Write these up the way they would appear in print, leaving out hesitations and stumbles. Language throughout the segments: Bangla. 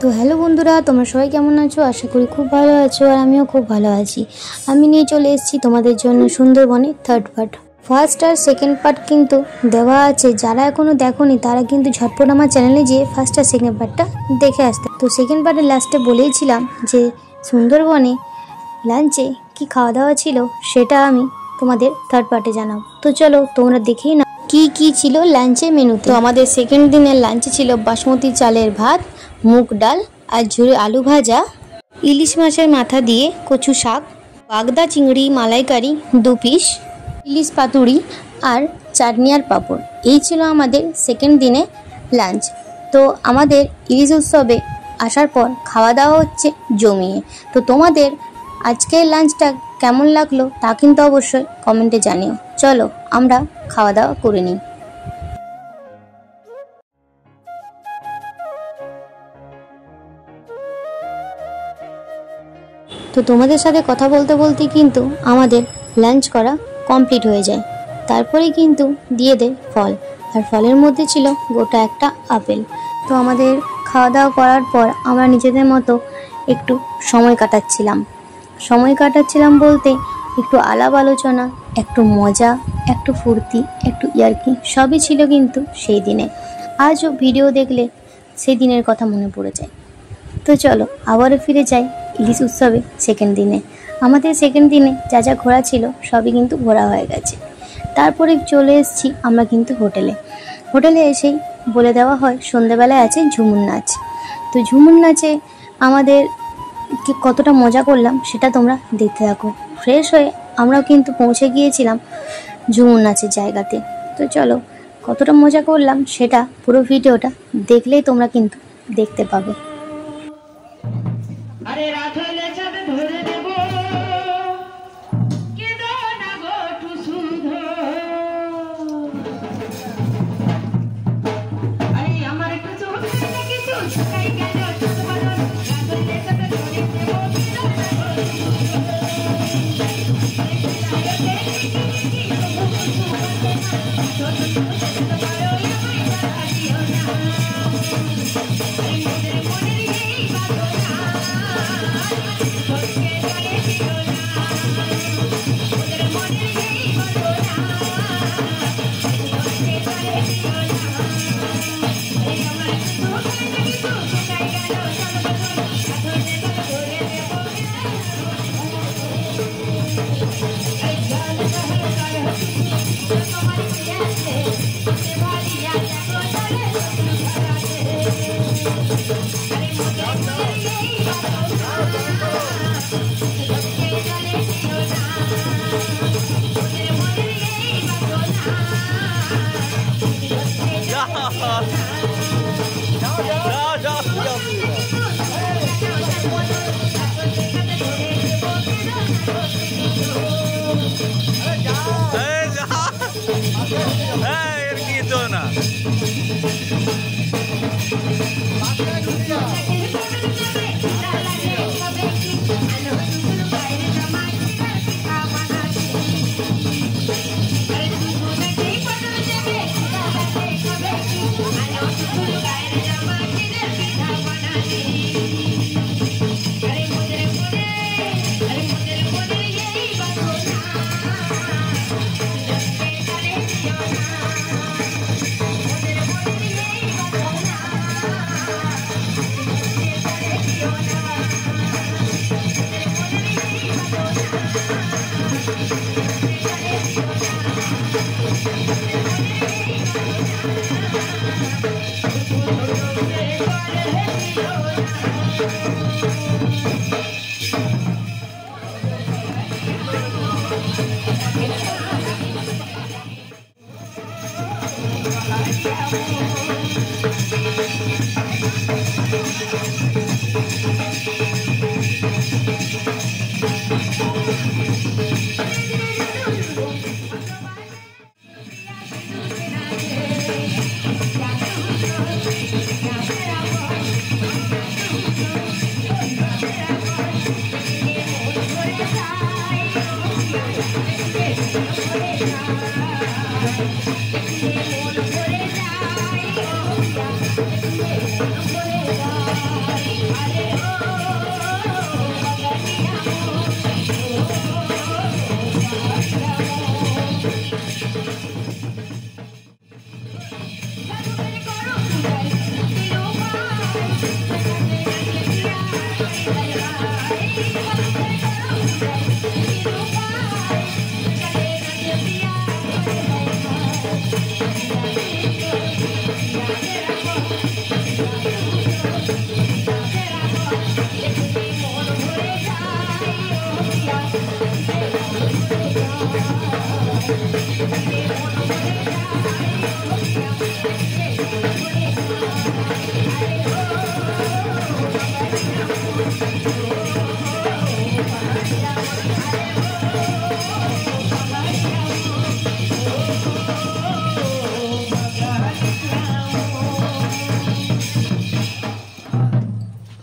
তো হ্যালো বন্ধুরা, তোমরা সবাই কেমন আছো? আশা করি খুব ভালো আছো, আর আমিও খুব ভালো আছি। আমি নিয়ে চলে এসেছি তোমাদের জন্য সুন্দরবনে থার্ড পার্ট। ফার্স্ট আর সেকেন্ড পার্ট কিন্তু দেওয়া আছে, যারা এখনো দেখোনি তারা কিন্তু ঝটপট আমার চ্যানেলে গিয়ে ফার্স্ট আর সেকেন্ড পার্টটা দেখে আসতে। তো সেকেন্ড পার্টের লাস্টে বলেইছিলাম যে সুন্দরবনে লাঞ্চে কি খাওয়া দাওয়া ছিল সেটা আমি তোমাদের থার্ড পার্টে জানাবো। তো চলো তোমরা দেখেই না কি ছিল লাঞ্চের মেনুতে। তো আমাদের সেকেন্ড দিনের লাঞ্চে ছিল বাসমতি চালের ভাত, মুগ ডাল আর ঝুড়ি আলু ভাজা, ইলিশ মাছের মাথা দিয়ে কচু শাক, বাগদা চিংড়ি মালাইকারি 2 পিস, ইলিশ পাতুড়ি আর চাটনি আর পাঁপড়। এই ছিল আমাদের সেকেন্ড দিনে লাঞ্চ। তো আমাদের ইলিশ উৎসবে আসার পর খাওয়া দাওয়া হচ্ছে জমিয়ে। তো তোমাদের আজকের লাঞ্চটা কেমন লাগলো তা কিন্তু অবশ্যই কমেন্টে জানিও। চলো আমরা খাওয়া দাওয়া করে নিই। তো তোমাদের সাথে কথা বলতে বলতে কিন্তু আমাদের লাঞ্চ করা কমপ্লিট হয়ে যায়। তারপরে কিন্তু দিয়ে দেয় ফল, আর ফলের মধ্যে ছিল গোটা একটা আপেল। তো আমাদের খাওয়া দাওয়া করার পর আমরা নিজেদের মতো একটু সময় কাটাচ্ছিলাম বলতে একটু আলাপ আলোচনা, একটু মজা, একটু ফুর্তি, একটু ইয়ার্কি সবই ছিল কিন্তু সেই দিনে। আজও ভিডিও দেখলে সেই দিনের কথা মনে পড়ে যায়। তো চলো আবারও ফিরে যাই ইলিশ উৎসবে সেকেন্ড দিনে। আমাদের সেকেন্ড দিনে যা যা ঘোরা ছিল সবই কিন্তু ঘোরা হয়ে গেছে। তারপরে চলে এসেছি আমরা কিন্তু হোটেলে এসেই বলে দেওয়া হয় সন্ধ্যেবেলায় আছে ঝুমুর নাচ। তো ঝুমুর নাচে আমাদের কতটা মজা করলাম সেটা তোমরা দেখতে থাকো। ফ্রেশ হয়ে আমরাও কিন্তু পৌঁছে গিয়েছিলাম ঝুমুর নাচের জায়গাতে। তো চলো কতটা মজা করলাম সেটা পুরো ভিডিওটা দেখলেই তোমরা কিন্তু দেখতে পাবে। আরে রাখালে চাঁদ ধরে দেব কেদো না গো টুসুধ, আরে আমার কিছু কিছু শুকাই গেল চাঁদ বাদল, রাখালে চাঁদ ধরে দেব কেদো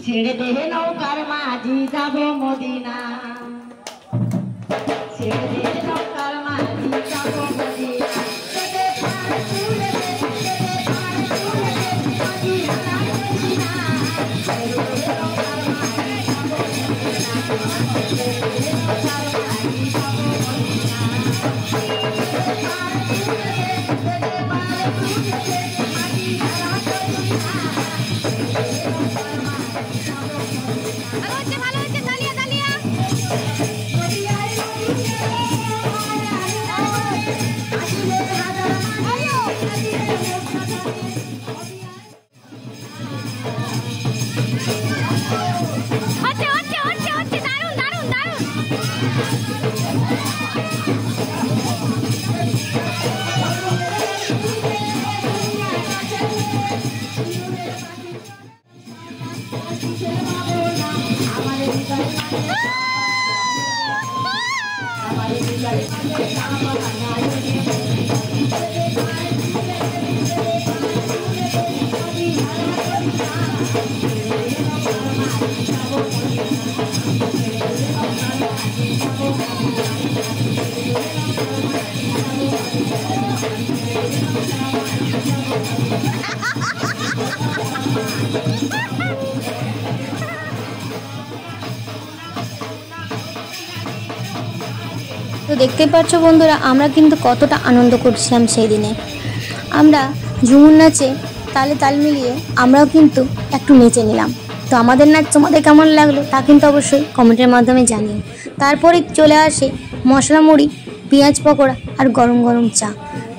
ছেড়ে দেহে নৌকার মাঝি যাবো মদিনা, ছেড়ে দেহে নৌকার মাঝি যাবো মদিনা। তো দেখতে পাচ্ছ বন্ধুরা, আমরা কিন্তু কতটা আনন্দ করছিলাম সেই দিনে। আমরা ঝুমুর নাচে তালে তাল মিলিয়ে আমরাও কিন্তু একটু নেচে নিলাম। তো আমাদের নাচ তোমাদের কেমন লাগলো তা কিন্তু অবশ্যই কমেন্টের মাধ্যমে জানিও। তারপরে চলে আসে মশলা মুড়ি, পেঁয়াজ পকোড়া আর গরম গরম চা।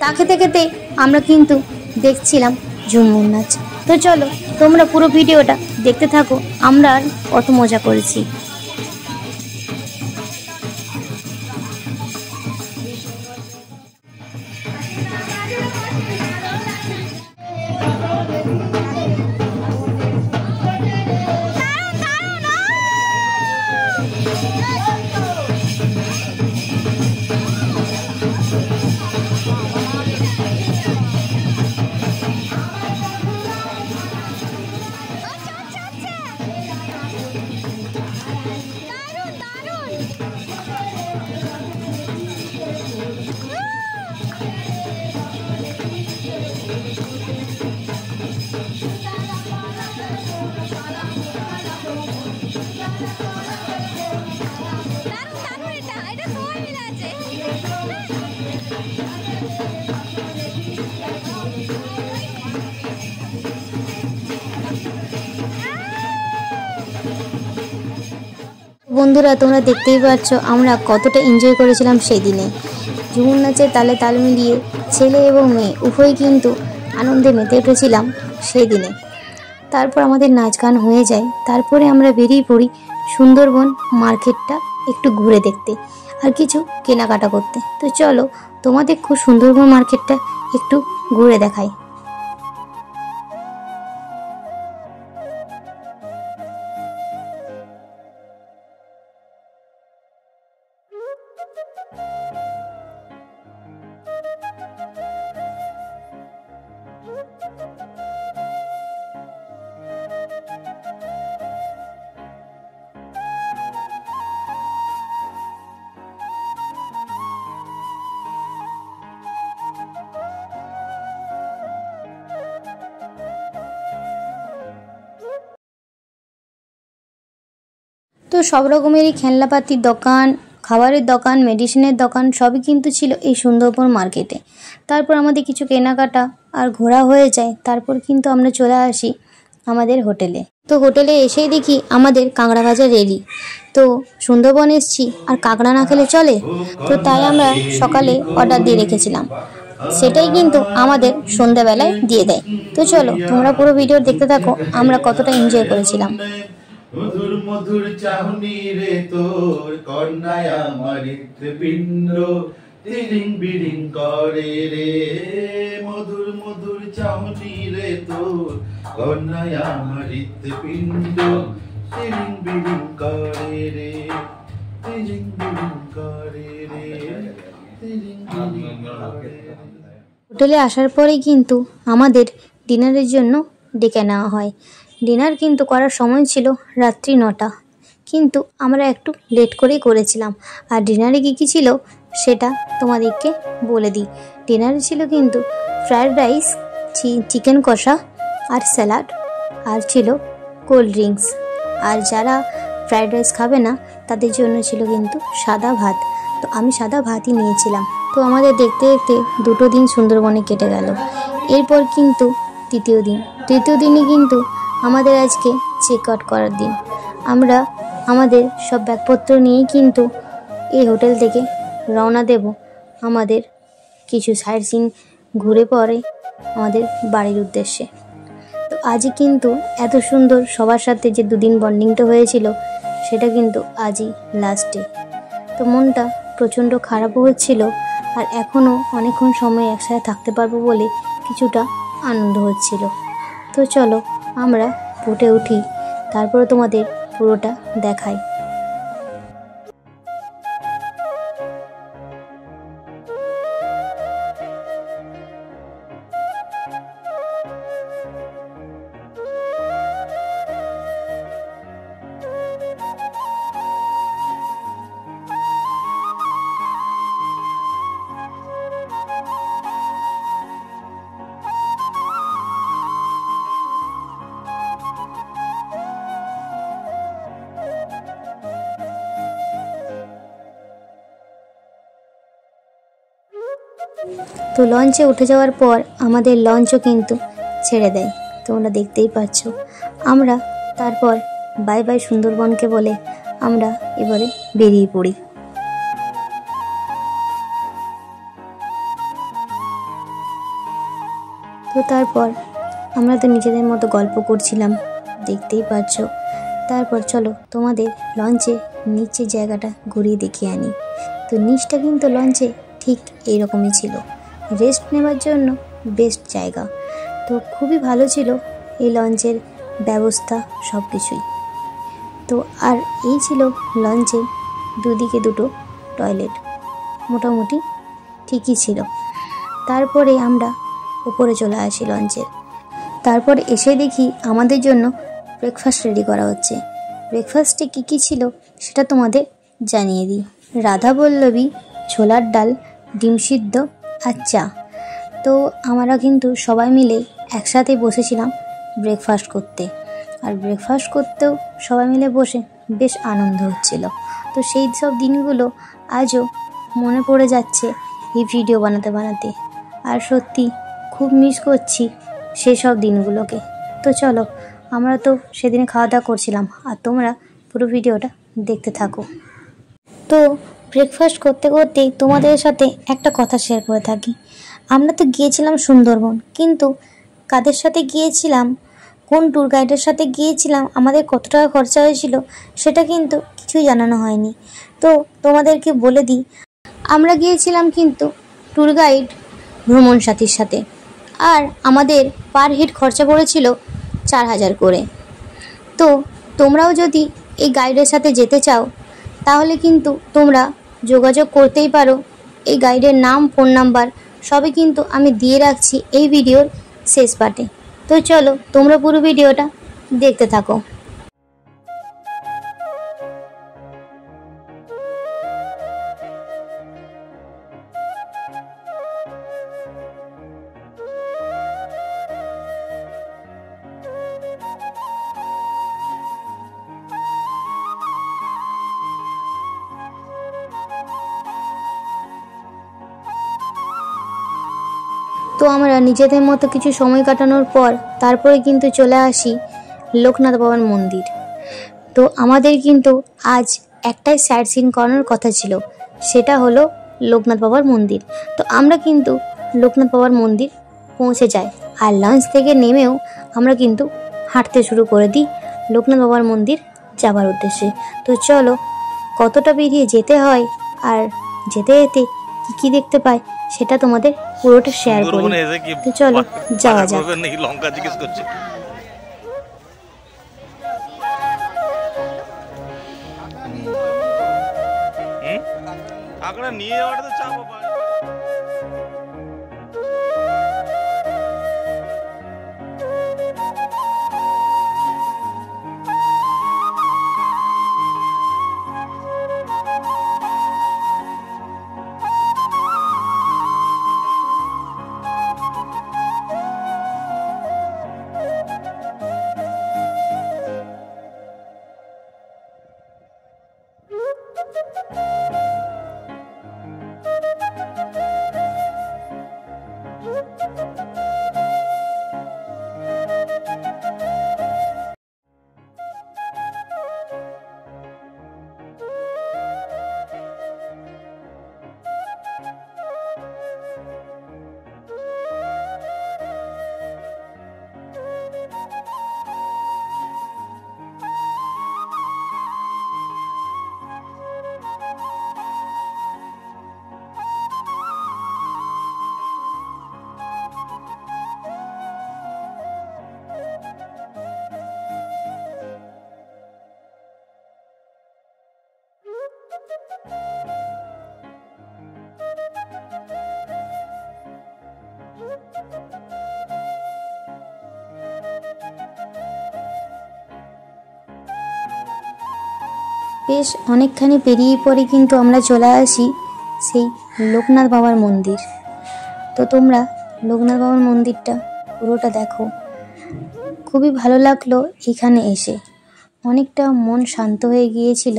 তা খেতে খেতে আমরা কিন্তু দেখছিলাম ঝুমুর নাচ। তো চলো তোমরা পুরো ভিডিওটা দেখতে থাকো, আমরা আর কত মজা করেছি। বন্ধুরা তোমরা দেখতেই পাচ্ছ আমরা কতটা এনজয় করেছিলাম সেই দিনে। ঝুমুর নাচে তালে তাল মিলিয়ে ছেলে এবং মেয়ে উভয়ই কিন্তু আনন্দে মেতে উঠেছিলাম সেই দিনে। তারপর আমাদের নাচ গান হয়ে যায়, তারপরে আমরা বেরিয়ে পড়ি সুন্দরবন মার্কেটটা একটু ঘুরে দেখতে আর কিছু কেনাকাটা করতে। তো চলো তোমাদের খুব সুন্দরবন মার্কেটটা একটু ঘুরে দেখাই। তো সব রকমেরই খেলনাপাতির দোকান, খাবারের দোকান, মেডিসিনের দোকান সবই কিন্তু ছিল এই সুন্দরবন মার্কেটে। তারপর আমাদের কিছু কেনাকাটা আর ঘোরা হয়ে যায়। তারপর কিন্তু আমরা চলে আসি আমাদের হোটেলে। তো হোটেলে এসেই দেখি আমাদের কাঁকড়া ভাজা রেডি। তো সুন্দরবন এসছি আর কাঁকড়া না খেলে চলে? তো তাই আমরা সকালে অর্ডার দিয়ে রেখেছিলাম, সেটাই কিন্তু আমাদের সন্ধ্যাবেলায় দিয়ে দেয়। তো চলো তোমরা পুরো ভিডিও দেখতে থাকো আমরা কতটা এনজয় করেছিলাম। মধুর মধুর চাহনি রে তোর, কন্যায় আমার হৃৎপিণ্ড তিরিং বিরিং করে রে। মধুর মধুর চাহনি রে তোর, কন্যায় আমার হৃৎপিণ্ড তিরিং বিরিং করে রে, তিরিং বিরিং করে রে, তিরিং বিরিং করে রে। হোটেলে আসার পরেই কিন্তু আমাদের ডিনারের জন্য ডেকে নেওয়া হয়। ডিনার কিন্তু করার সময় ছিল রাত্রি 9টা, কিন্তু আমরা একটু লেট করেই করেছিলাম। আর ডিনারে কী কী ছিল সেটা তোমাদেরকে বলে দিই। ডিনারে ছিল কিন্তু ফ্রায়েড রাইস, চিকেন কষা আর স্যালাড, আর ছিল কোল্ড ড্রিঙ্কস। আর যারা ফ্রায়েড রাইস খাবে না তাদের জন্য ছিল কিন্তু সাদা ভাত। তো আমি সাদা ভাতই নিয়েছিলাম। তো আমাদের দেখতে দেখতে 2টো দিন সুন্দরবনে কেটে গেল। এরপর কিন্তু তৃতীয় দিনই কিন্তু আমাদের আজকে চেক আউট করার দিন। আমরা আমাদের সব ব্যাগপত্র নিয়েই কিন্তু এই হোটেল থেকে রওনা দেব আমাদের কিছু সাইট সিন ঘুরে পরে আমাদের বাড়ির উদ্দেশ্যে। তো আজই কিন্তু এত সুন্দর সবার সাথে যে 2 দিন বন্ডিংটা হয়েছিল সেটা কিন্তু আজই লাস্ট ডে। তো মনটা প্রচণ্ড খারাপও হচ্ছিল, আর এখনও অনেকক্ষণ সময় একসাথে থাকতে পারবো বলে কিছুটা আনন্দ হচ্ছিল। তো চলো আমরা বোটে উঠি, তারপরে তোমাদের পুরোটা দেখাই। তো লঞ্চে উঠে যাওয়ার পর আমাদের লঞ্চও কিন্তু ছেড়ে দেয়, তোমরা দেখতেই পাচ্ছ। আমরা তারপর বাই বাই সুন্দরবনকে বলে আমরা এবারে বেরিয়ে পড়ি। তো তারপর আমরা তো নিজেদের মতো গল্প করছিলাম, দেখতেই পাচ্ছ। তারপর চলো তোমাদের লঞ্চে নিচের জায়গাটা ঘুরিয়ে দেখিয়ে আনি। তো নিচটা কিন্তু লঞ্চে ঠিক এইরকমই ছিল, রেস্ট নেওয়ার জন্য বেস্ট জায়গা। তো খুবই ভালো ছিল এই লঞ্চের ব্যবস্থা সব কিছুই। তো আর এই ছিল লঞ্চের দুদিকে 2টো টয়লেট, মোটামুটি ঠিকই ছিল। তারপরে আমরা উপরে চলে আসি লঞ্চের। তারপর এসে দেখি আমাদের জন্য ব্রেকফাস্ট রেডি করা হচ্ছে। ব্রেকফাস্টে কী কী ছিল সেটা তোমাদের জানিয়ে দিই। রাধা বল্লভী, ছোলার ডাল, ডিম সিদ্ধ আর চা। তো আমরা কিন্তু সবাই মিলে একসাথে বসেছিলাম ব্রেকফাস্ট করতে, আর ব্রেকফাস্ট করতেও সবাই মিলে বসে বেশ আনন্দ হচ্ছিল। তো সেই সব দিনগুলো আজও মনে পড়ে যাচ্ছে এই ভিডিও বানাতে বানাতে, আর সত্যি খুব মিস করছি সেই সব দিনগুলোকে। তো চলো আমরা তো সেদিনে খাওয়া দাওয়া করছিলাম, আর তোমরা পুরো ভিডিওটা দেখতে থাকো। তো ব্রেকফাস্ট করতে করতেই তোমাদের সাথে একটা কথা শেয়ার করে থাকি। আমরা তো গিয়েছিলাম সুন্দরবন, কিন্তু কাদের সাথে গিয়েছিলাম, কোন ট্যুর গাইডের সাথে গিয়েছিলাম, আমাদের কত টাকা খরচা হয়েছিল সেটা কিন্তু কিছুই জানানো হয়নি। তো তোমাদেরকে বলে দিই, আমরা গিয়েছিলাম কিন্তু ট্যুর গাইড ভ্রমণ সাথীর সাথে, আর আমাদের পার হেড খরচা পড়েছিল 4000 করে। তো তোমরাও যদি এই গাইডের সাথে যেতে চাও তাহলে কিন্তু তোমরা যোগাযোগ করতেই পারো। এই গাইডের নাম, ফোন নাম্বার সবই কিন্তু আমি দিয়ে রাখছি এই ভিডিওর শেষ পার্টে। তো চলো তোমরা পুরো ভিডিওটা দেখতে থাকো। আমরা নিজেদের মতো কিছু সময় কাটানোর পর তারপরে কিন্তু চলে আসি লোকনাথ বাবার মন্দির। তো আমাদের কিন্তু আজ একটাই সাইট সিন করানোর কথা ছিল, সেটা হলো লোকনাথ বাবার মন্দির। তো আমরা কিন্তু লোকনাথ বাবার মন্দির পৌঁছে যাই, আর লঞ্চ থেকে নেমেও আমরা কিন্তু হাঁটতে শুরু করে দিই লোকনাথ বাবার মন্দির যাবার উদ্দেশ্যে। তো চলো কতটা বেরিয়ে যেতে হয় আর যেতে যেতে কী কী দেখতে পাই সেটা তোমাদের পুরোটা শেয়ার করি। তো চলো যাওয়া যাক। লঙ্কা জিজ্ঞেস করছে। আঁকড়া নিয়ে যাওয়াটা তো চাপ। বেশ অনেকখানি পেরিয়ে পরে কিন্তু আমরা চলে আসি সেই লোকনাথ বাবার মন্দির। তো তোমরা লোকনাথ বাবার মন্দিরটা পুরোটা দেখো। খুবই ভালো লাগলো এখানে এসে, অনেকটা মন শান্ত হয়ে গিয়েছিল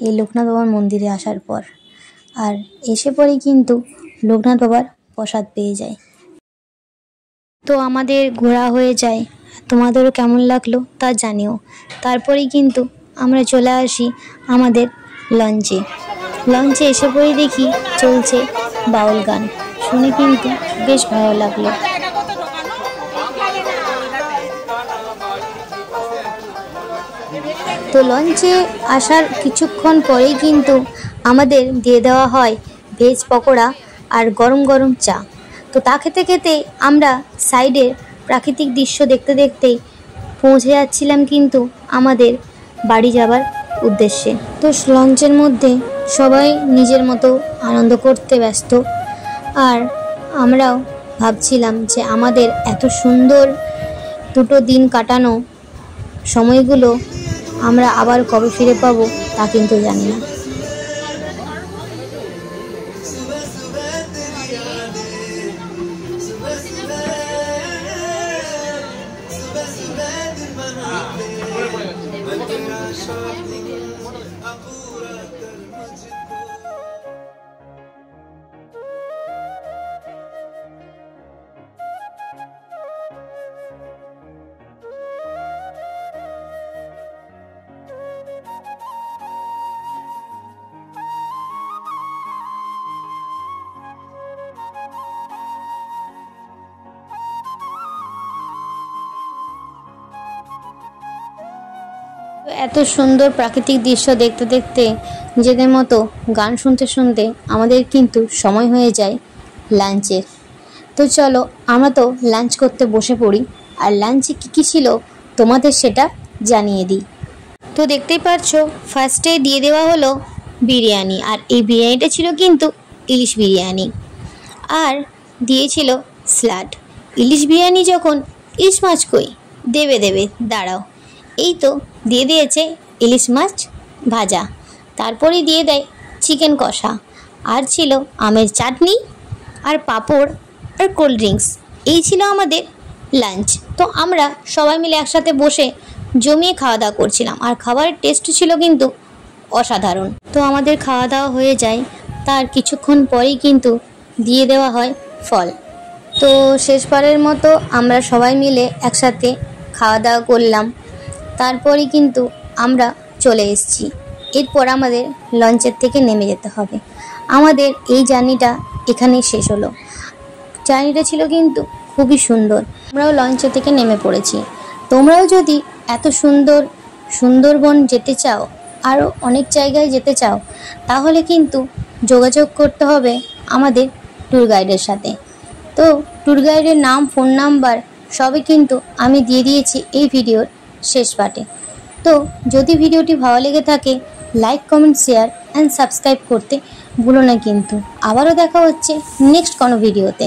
এই লোকনাথ বাবার মন্দিরে আসার পর। আর এসে পরেই কিন্তু লোকনাথ বাবার প্রসাদ পেয়ে যায়। তো আমাদের ঘোরা হয়ে যায়, তোমাদেরও কেমন লাগলো তা জানিও। তারপরেই কিন্তু আমরা চলে আসি আমাদের লঞ্চে। লঞ্চে এসে পরে দেখি চলছে বাউল গান, শুনে কিন্তু বেশ ভালো লাগলো। তো লঞ্চে আসার কিছুক্ষণ পরেই কিন্তু আমাদের দিয়ে দেওয়া হয় ভেজ পকোড়া আর গরম গরম চা। তো তা খেতে খেতে আমরা সাইডের প্রাকৃতিক দৃশ্য দেখতে দেখতেই পৌঁছে যাচ্ছিলাম কিন্তু আমাদের বাড়ি যাবার উদ্দেশ্যে। তো লঞ্চের মধ্যে সবাই নিজের মতো আনন্দ করতে ব্যস্ত, আর আমরাও ভাবছিলাম যে আমাদের এত সুন্দর দুটো দিন কাটানো সময়গুলো আমরা আবার কবে ফিরে পাবো তা কিন্তু জানি না। এত সুন্দর প্রাকৃতিক দৃশ্য দেখতে দেখতে নিজেদের মতো গান শুনতে শুনতে আমাদের কিন্তু সময় হয়ে যায় লাঞ্চের। তো চলো আমরা তো লাঞ্চ করতে বসে পড়ি, আর লাঞ্চে কী কী ছিল তোমাদের সেটা জানিয়ে দিই। তো দেখতেই পারছো ফার্স্টে দিয়ে দেওয়া হলো বিরিয়ানি, আর এই বিরিয়ানিটা ছিল কিন্তু ইলিশ বিরিয়ানি, আর দিয়েছিল স্যালাড। ইলিশ বিরিয়ানি যখন ইলিশ মাছ কই দেবে দেবে দাঁড়াও, এই তো দিয়ে দিয়েছে ইলিশ মাছ ভাজা, তারপরে দিয়ে দেয় চিকেন কষা, আর ছিল আমের চাটনি আর পাঁপড় আর কোল্ড ড্রিঙ্কস। এই ছিল আমাদের লাঞ্চ। তো আমরা সবাই মিলে একসাথে বসে জমিয়ে খাওয়া দাওয়া করছিলাম, আর খাবারের টেস্ট ছিল কিন্তু অসাধারণ। তো আমাদের খাওয়া দাওয়া হয়ে যায়, তার কিছুক্ষণ পরেই কিন্তু দিয়ে দেওয়া হয় ফল। তো শেষবারের মতো আমরা সবাই মিলে একসাথে খাওয়া দাওয়া করলাম, তারপরে কিন্তু আমরা চলে এসেছি। এরপর আমাদের লঞ্চের থেকে নেমে যেতে হবে। আমাদের এই জার্নিটা এখানেই শেষ হলো। জার্নিটা ছিল কিন্তু খুবই সুন্দর। আমরাও লঞ্চের থেকে নেমে পড়েছি। তোমরাও যদি এত সুন্দরবন যেতে চাও, আরও অনেক জায়গায় যেতে চাও, তাহলে কিন্তু যোগাযোগ করতে হবে আমাদের ট্যুর গাইডের সাথে। তো ট্যুর গাইডের নাম, ফোন নাম্বার সবই কিন্তু আমি দিয়ে দিয়েছি এই ভিডিওর শেষ পার্টে। তো যদি ভিডিওটি ভালো লেগে থাকে, like, comment, share and subscribe করতে ভুলো না কিন্তু। আবারও দেখা হচ্ছে নেক্সট কোনো ভিডিওতে।